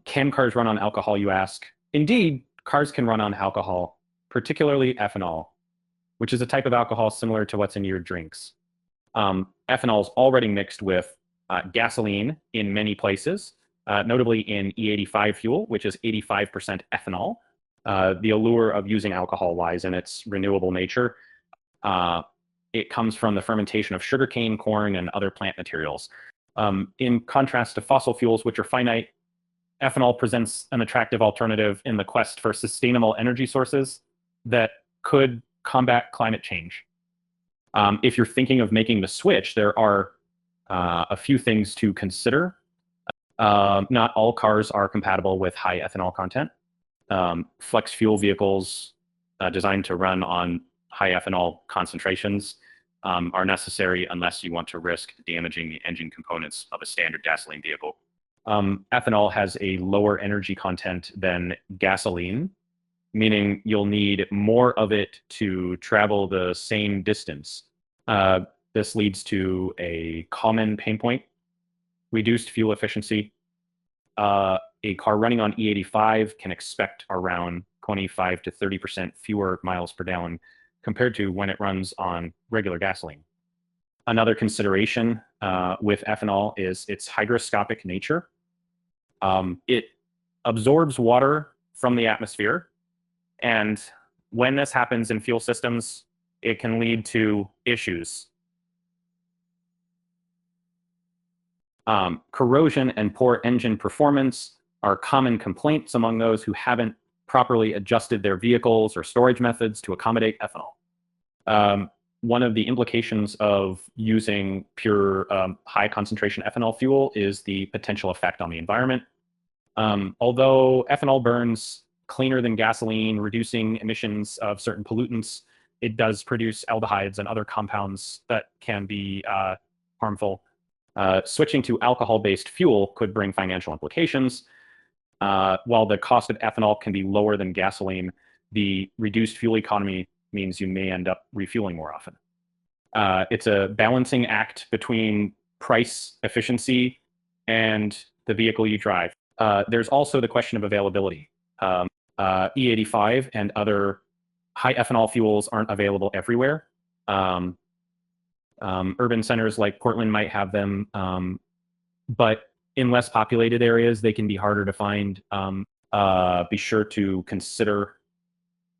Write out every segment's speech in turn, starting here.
Can cars run on alcohol, you ask? Indeed, cars can run on alcohol, particularly ethanol, which is a type of alcohol similar to what's in your drinks. Ethanol is already mixed with gasoline in many places, notably in E85 fuel, which is 85% ethanol. The allure of using alcohol lies in its renewable nature. It comes from the fermentation of sugarcane, corn, and other plant materials. In contrast to fossil fuels, which are finite, ethanol presents an attractive alternative in the quest for sustainable energy sources that could combat climate change. If you're thinking of making the switch, there are a few things to consider. Not all cars are compatible with high ethanol content. Flex fuel vehicles designed to run on high ethanol concentrations are necessary unless you want to risk damaging the engine components of a standard gasoline vehicle. Ethanol has a lower energy content than gasoline, meaning you'll need more of it to travel the same distance. This leads to a common pain point: reduced fuel efficiency. A car running on E85 can expect around 25 to 30% fewer miles per gallon compared to when it runs on regular gasoline. Another consideration with ethanol is its hygroscopic nature. It absorbs water from the atmosphere, and when this happens in fuel systems, it can lead to issues. Corrosion and poor engine performance are common complaints among those who haven't properly adjusted their vehicles or storage methods to accommodate ethanol. One of the implications of using pure high concentration ethanol fuel is the potential effect on the environment. Although ethanol burns cleaner than gasoline, reducing emissions of certain pollutants, it does produce aldehydes and other compounds that can be harmful. Switching to alcohol-based fuel could bring financial implications. While the cost of ethanol can be lower than gasoline, the reduced fuel economy means you may end up refueling more often. It's a balancing act between price, efficiency, and the vehicle you drive. There's also the question of availability. E85 and other high ethanol fuels aren't available everywhere. Urban centers like Portland might have them, but in less populated areas, they can be harder to find. Be sure to consider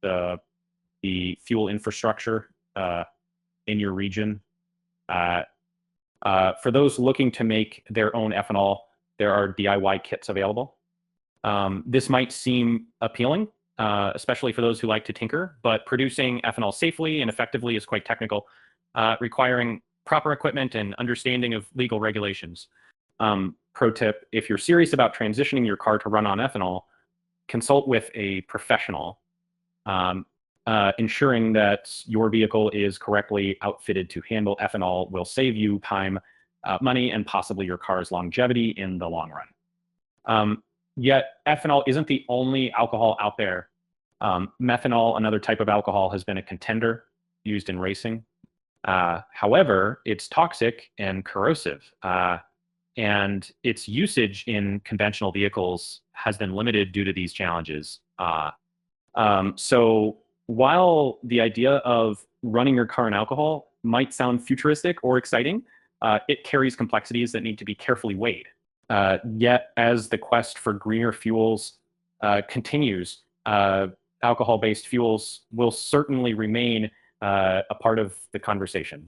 the fuel infrastructure in your region. For those looking to make their own ethanol, there are DIY kits available. This might seem appealing, especially for those who like to tinker, but producing ethanol safely and effectively is quite technical, requiring proper equipment and understanding of legal regulations. Pro tip: if you're serious about transitioning your car to run on ethanol, consult with a professional. Ensuring that your vehicle is correctly outfitted to handle ethanol will save you time, money, and possibly your car's longevity in the long run. Yet ethanol isn't the only alcohol out there. Methanol, another type of alcohol, has been a contender used in racing. However, it's toxic and corrosive, and its usage in conventional vehicles has been limited due to these challenges. So while the idea of running your car on alcohol might sound futuristic or exciting, it carries complexities that need to be carefully weighed. Yet, as the quest for greener fuels continues, alcohol-based fuels will certainly remain a part of the conversation.